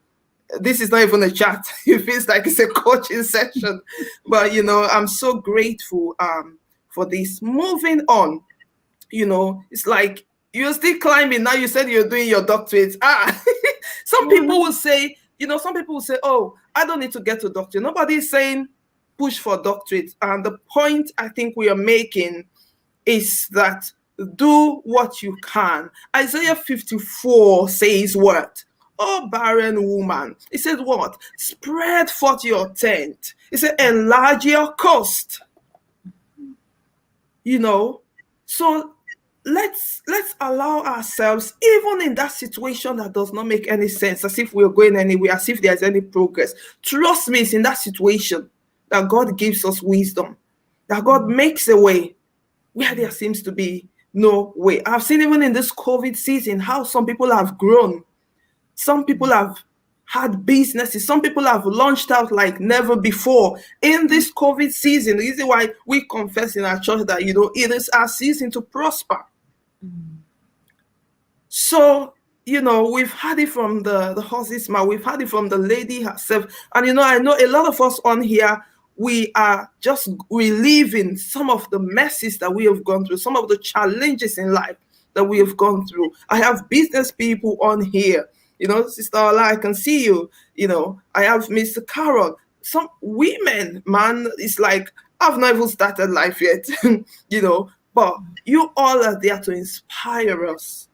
this is not even a chat. It feels like it's a coaching session. But I'm so grateful for this. Moving on, it's like you're still climbing. Now you said you're doing your doctorate. Some people will Mhm. say, oh, I don't need to get to doctorate. Nobody's saying push for doctorate. And the point I think we are making is that do what you can. Isaiah 54 says what? Oh, barren woman. It says what? Spread forth your tent. It said enlarge your coast. You know, So let's allow ourselves, even in that situation that does not make any sense, as if we're going anywhere, as if there's any progress. Trust me, it's in that situation that God gives us wisdom, that God makes a way where there seems to be no way. I've seen even in this COVID season how some people have grown. Some people have had businesses. Some people have launched out like never before in this COVID season. The reason why we confess in our church that, it is our season to prosper. So, we've had it from the horse's mouth. We've had it from the lady herself. And, I know a lot of us on here, we are just reliving some of the messes that we have gone through, some of the challenges in life that we have gone through. I have business people on here. Sister Ola, I can see you. I have Mr. Carol. Some women, man, it's like, I've not even started life yet, but you all are there to inspire us,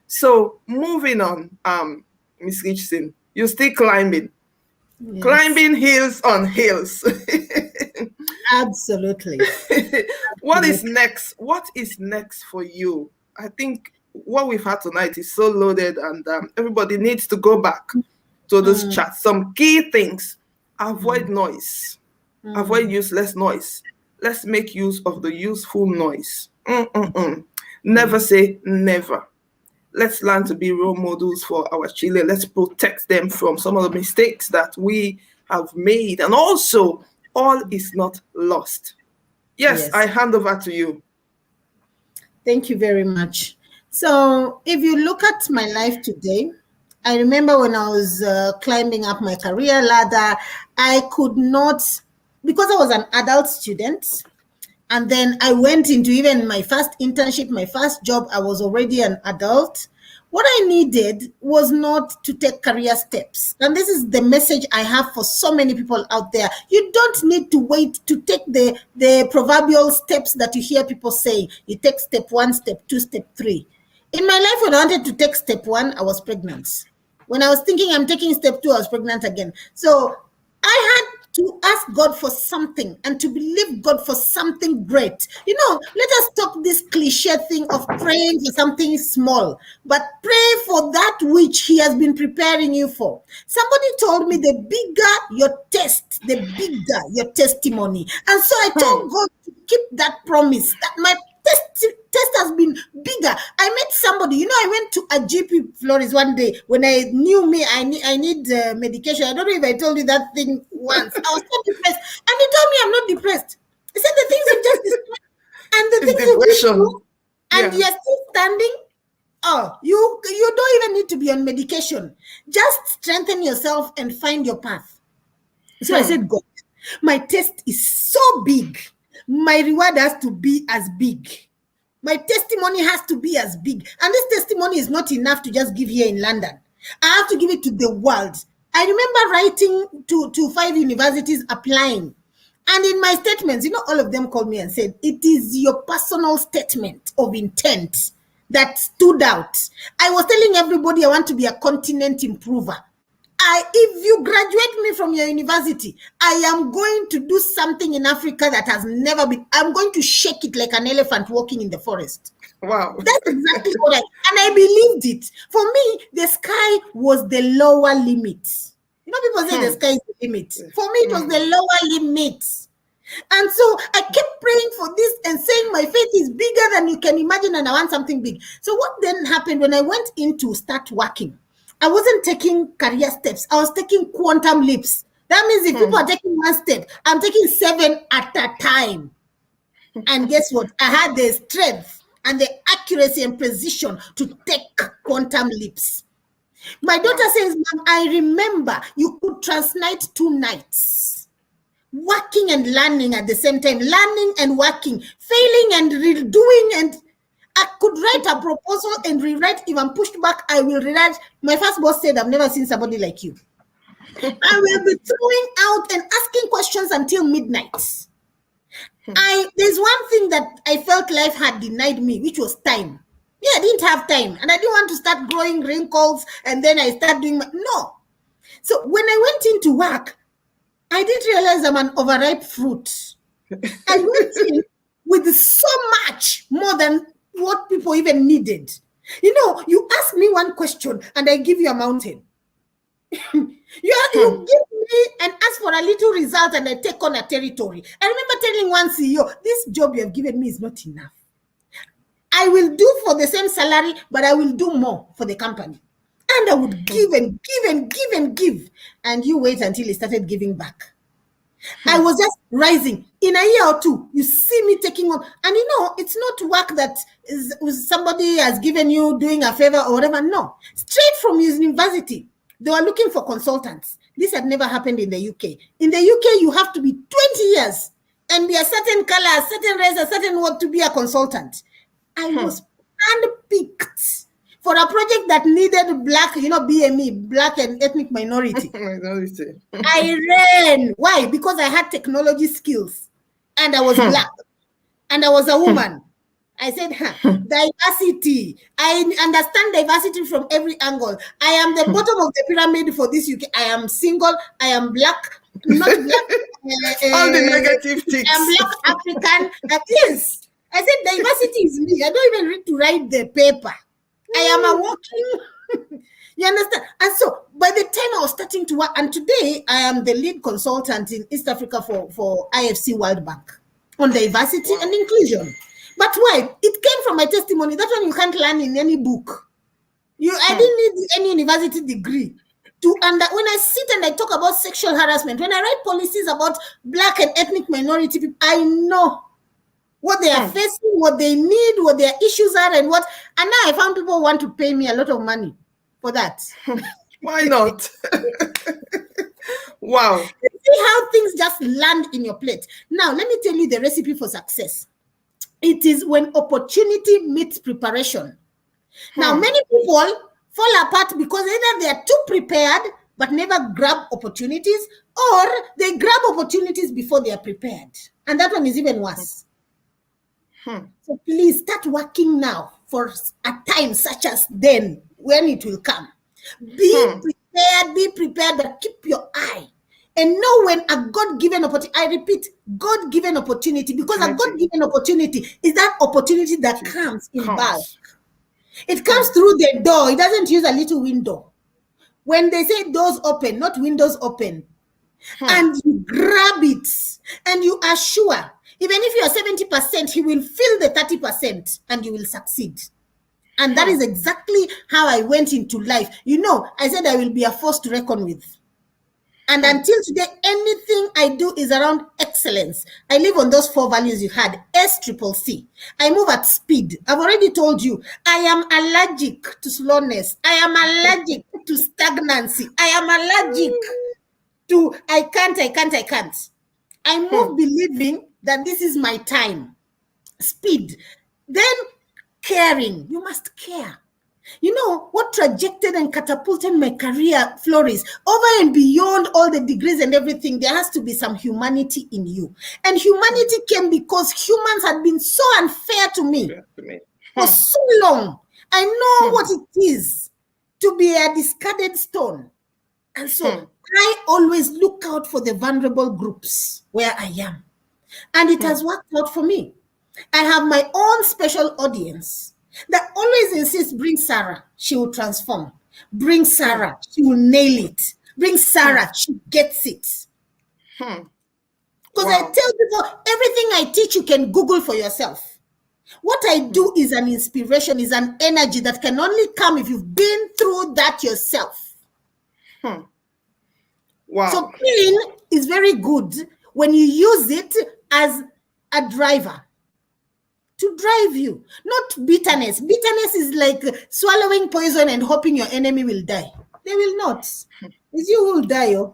So moving on, Miss Richson, you're still climbing. Yes. Climbing hills on hills. Absolutely. What is next? What is next for you? I think what we've had tonight is so loaded, and everybody needs to go back to this chat. Some key things: avoid noise, avoid useless noise. Let's make use of the useful noise. Never say never. Let's learn to be role models for our children. Let's protect them from some of the mistakes that we have made. And also, all is not lost. Yes, I hand over to you. Thank you very much. So if you look at my life today, I remember when I was climbing up my career ladder, I could not, because I was an adult student, and then I went into even my first internship, my first job, I was already an adult. What I needed was not to take career steps. And this is the message I have for so many people out there. You don't need to wait to take the proverbial steps that you hear people say. You take step 1, step 2, step 3. In my life, when I wanted to take step 1, I was pregnant. When I was thinking I'm taking step 2, I was pregnant again. So I had to ask God for something and to believe God for something great. Let us stop this cliche thing of praying for something small, but pray for that which He has been preparing you for. Somebody told me the bigger your test, the bigger your testimony. And so I told God to keep that promise, that my test has been bigger. I met somebody, I went to a GP, Floris, one day when I knew me, I need medication. I don't know if I told you that thing once. I was so depressed. And he told me I'm not depressed. He said the things you just described and the things you do, and you're still standing. Oh, you don't even need to be on medication. Just strengthen yourself and find your path. So I said, God, my test is so big. My reward has to be as big. My testimony has to be as big. And this testimony is not enough to just give here in London. I have to give it to the world. I remember writing to 5 universities applying. And in my statements, all of them called me and said, it is your personal statement of intent that stood out. I was telling everybody I want to be a continent improver. If you graduate me from your university, I am going to do something in Africa that has never been. I'm going to shake it like an elephant walking in the forest. Wow. That's exactly what and I believed it. For me, the sky was the lower limit. People say the sky is the limit. For me, it was the lower limit. And so I kept praying for this and saying my faith is bigger than you can imagine and I want something big. So what then happened when I went in to start working? I wasn't taking career steps. I was taking quantum leaps. That means if people are taking 1 step, I'm taking 7 at a time. And guess what? I had the strength and the accuracy and precision to take quantum leaps. My daughter says, Mom, I remember you could transnight 2 nights. Working and learning at the same time. Learning and working. Failing and redoing and... I could write a proposal and rewrite. If I'm pushed back, I will rewrite. My first boss said, I've never seen somebody like you. I will be throwing out and asking questions until midnight. There's one thing that I felt life had denied me, which was time. Yeah, I didn't have time. And I didn't want to start growing wrinkles and then I start doing no. So when I went into work, I didn't realize I'm an overripe fruit. I went in with so much more than what people even needed. You know, you ask me one question and I give you a mountain. You give me and ask for a little result and I take on a territory. I remember telling one CEO, this job you have given me is not enough. I will do for the same salary, but I will do more for the company. And I would give and give and give and give. And you wait until he started giving back. I was just rising. In a year or two, you see me taking on. And you know, it's not work that somebody has given you doing a favor or whatever. No. Straight from university, they were looking for consultants. This had never happened in the UK. In the UK, you have to be 20 years and be a certain color, a certain race, a certain what to be a consultant. I was handpicked for a project that needed black, you know, BME, black and ethnic minority. I ran. Why? Because I had technology skills and I was black and I was a woman. I said, diversity. I understand diversity from every angle. I am the bottom of the pyramid for this UK. I am single. I am black, not black. All the negative things. I'm black, African. Yes. I said, diversity is me. I don't even need to write the paper. I am a walking, you understand? And so by the time I was starting to work, and today I am the lead consultant in East Africa for IFC World Bank on diversity and inclusion. But why? It came from my testimony. That one you can't learn in any book. I didn't need any university degree. When I sit and I talk about sexual harassment, when I write policies about black and ethnic minority people, I know what they are facing, what they need, what their issues are, and what. And now I found people want to pay me a lot of money for that. Why not? Wow. See how things just land in your plate. Now, let me tell you the recipe for success. It is when opportunity meets preparation. Now, many people fall apart because either they are too prepared but never grab opportunities, or they grab opportunities before they are prepared. And that one is even worse. So please start working now for a time such as then, when it will come. Be prepared, but keep your eye. And know when a God-given opportunity, I repeat, God-given opportunity, because a God-given opportunity is that opportunity that comes in bulk. It comes through the door. It doesn't use a little window. When they say doors open, not windows open, and you grab it, and you are sure, even if you are 70%, he will fill the 30% and you will succeed. And that is exactly how I went into life. You know, I said I will be a force to reckon with. And until today, anything I do is around excellence. I live on those 4 values you had, SCCC. I move at speed. I've already told you, I am allergic to slowness. I am allergic to stagnancy. I am allergic to I can't. I move believing that this is my time. Speed. Then caring. You must care. You know what trajected and catapulted my career, Floris, over and beyond all the degrees and everything, there has to be some humanity in you. And humanity came because humans had been so unfair to me for so long. I know what it is to be a discarded stone. And so I always look out for the vulnerable groups where I am. And it has worked out for me. I have my own special audience that always insists, bring Sarah, she will transform. Bring Sarah, she will nail it. Bring Sarah, she gets it. Because I tell people, everything I teach, you can Google for yourself. What I do is an inspiration, is an energy that can only come if you've been through that yourself. Wow. So pain is very good when you use it as a driver to drive you, not bitterness. Bitterness is like swallowing poison and hoping your enemy will die. They will not. It's you who will die. So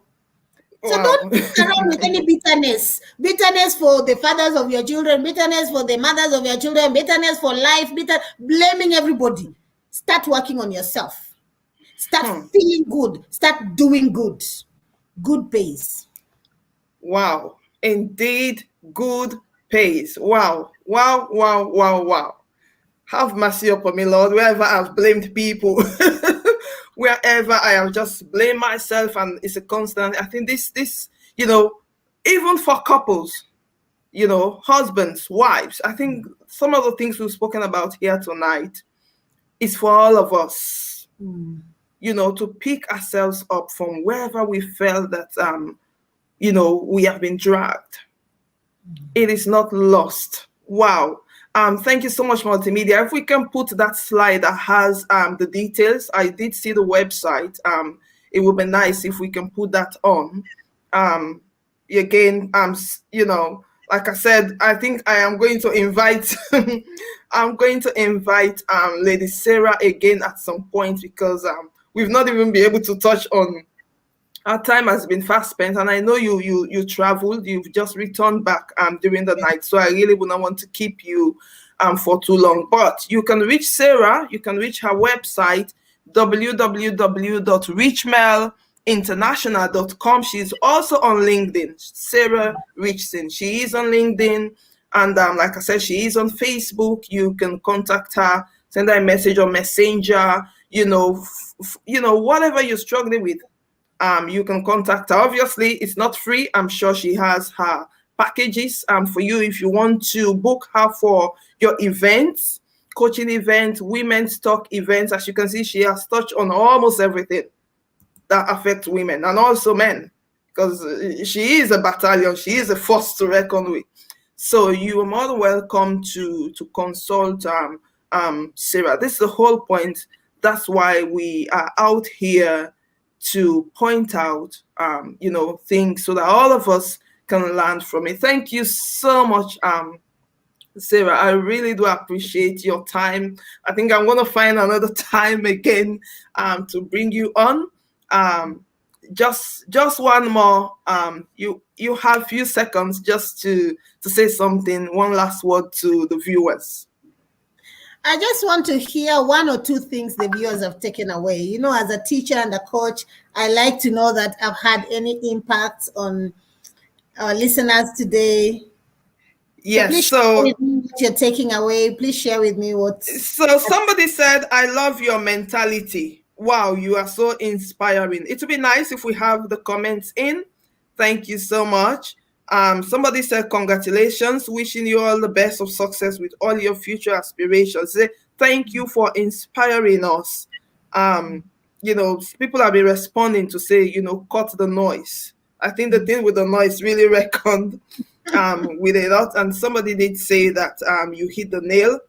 don't sit around with any bitterness. Bitterness for the fathers of your children, bitterness for the mothers of your children, bitterness for life, blaming everybody. Start working on yourself. Start feeling good. Start doing good. Good pays. Wow. Indeed, good pays. Wow. Wow, wow, wow, wow. Have mercy upon me, Lord, wherever I've blamed people, wherever I have just blamed myself, and it's a constant. I think this, even for couples, husbands, wives. I think some of the things we've spoken about here tonight is for all of us, to pick ourselves up from wherever we felt that, we have been dragged. It is not lost. Wow. Thank you so much, Multimedia. If we can put that slide that has the details, I did see the website. It would be nice if we can put that on. Again, like I said, I think I am going to invite Lady Sarah again at some point, because we've not even been able to touch on. Our time has been fast spent, and I know you traveled. You've just returned back during the night, so I really would not want to keep you for too long. But you can reach Sarah. You can reach her website, www.richmelinternational.com. She's also on LinkedIn, Sarah Richson. She is on LinkedIn, and like I said, she is on Facebook. You can contact her, send her a message on Messenger. Whatever you're struggling with. You can contact her. Obviously, it's not free. I'm sure she has her packages for you if you want to book her for your events, coaching events, women's talk events. As you can see, she has touched on almost everything that affects women and also men, because she is a battalion. She is a force to reckon with. So you are more than welcome to consult Sarah. This is the whole point. That's why we are out here, to point out, things so that all of us can learn from it. Thank you so much, Sarah. I really do appreciate your time. I think I'm going to find another time again to bring you on. Just one more. You have a few seconds just to say something, one last word to the viewers. I just want to hear one or two things the viewers have taken away. As a teacher and a coach, I like to know that I've had any impact on our listeners today. Yes. So please share with me what you're taking away. Please share with me what. So somebody said, I love your mentality. Wow, you are so inspiring. It would be nice if we have the comments in. Thank you so much. Somebody said, congratulations, wishing you all the best of success with all your future aspirations. Say, thank you for inspiring us. People have been responding to say, cut the noise. I think the thing with the noise really reckoned with a lot. And somebody did say that you hit the nail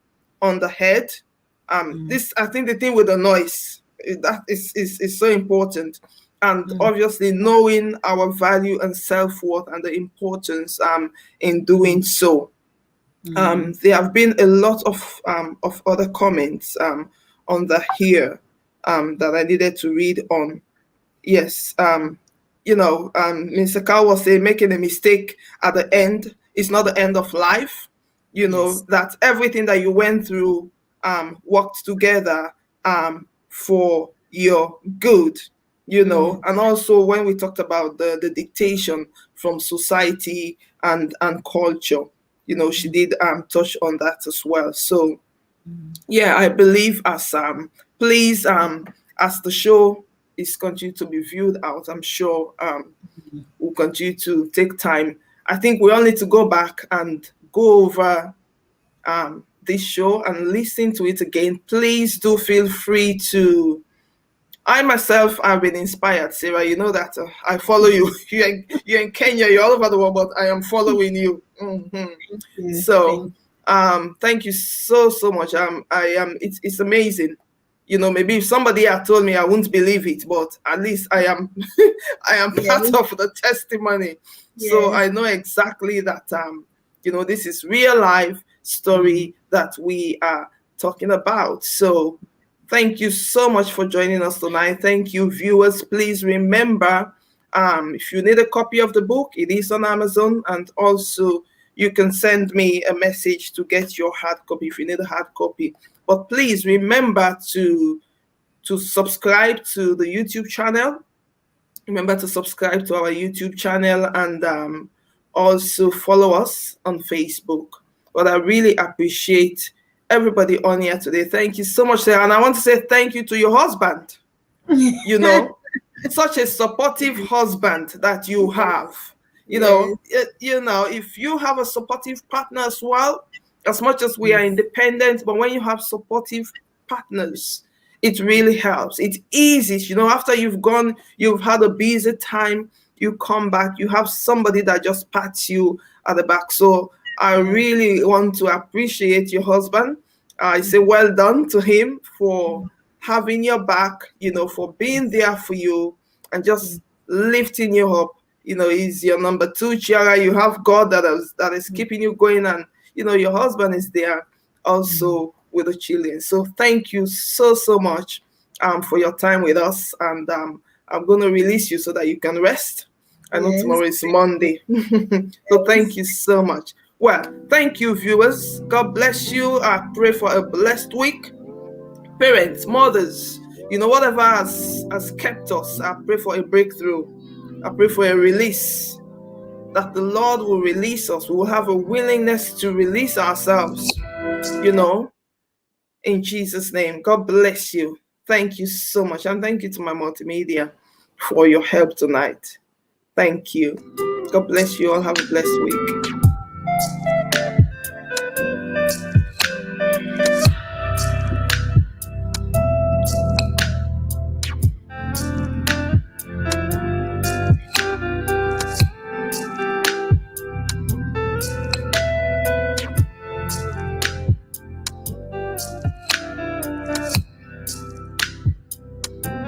on the head. I think the thing with the noise, that is so important. And obviously knowing our value and self-worth and the importance in doing so. There have been a lot of other comments on the here that I needed to read on. Yes, Mr. Carl was saying making a mistake at the end is not the end of life. Yes. That everything that you went through worked together for your good. And also when we talked about the dictation from society and culture, she did touch on that as well. So yeah, I believe as please as the show is continue to be viewed out, I'm sure we'll continue to take time. I think we all need to go back and go over this show and listen to it again. Please do feel free to. I myself have been inspired, Sarah. You know that I follow you. You're in Kenya. You're all over the world, but I am following you. Mm-hmm. So, thank you so much. It's amazing. Maybe if somebody had told me, I wouldn't believe it, but at least I am part of the testimony. Yeah. So I know exactly that. This is real life story that we are talking about. So. Thank you so much for joining us tonight. Thank you, viewers. Please remember, if you need a copy of the book, it is on Amazon. And also, you can send me a message to get your hard copy if you need a hard copy. But please remember to subscribe to the YouTube channel. Remember to subscribe to our YouTube channel and also follow us on Facebook. But I really appreciate everybody on here today. Thank you so much, Sarah. And I want to say thank you to your husband. Such a supportive husband that you have. Yes. If you have a supportive partner as well, as much as we are independent, but when you have supportive partners, it really helps. It eases, after you've had a busy time, you come back, you have somebody that just pats you at the back. So I really want to appreciate your husband. I say well done to him for having your back, for being there for you and just lifting you up. He's your number two, Chiara. You have God that is keeping you going, and your husband is there also with the children. So thank you so much for your time with us, and I'm going to release you so that you can rest. I know Yes. tomorrow is Monday. So thank you so much. Well, thank you, viewers. God bless you. I pray for a blessed week. Parents, mothers, whatever has kept us, I pray for a breakthrough. I pray for a release, that the Lord will release us. We will have a willingness to release ourselves, in Jesus' name. God bless you. Thank you so much. And thank you to my multimedia for your help tonight. Thank you. God bless you all. Have a blessed week.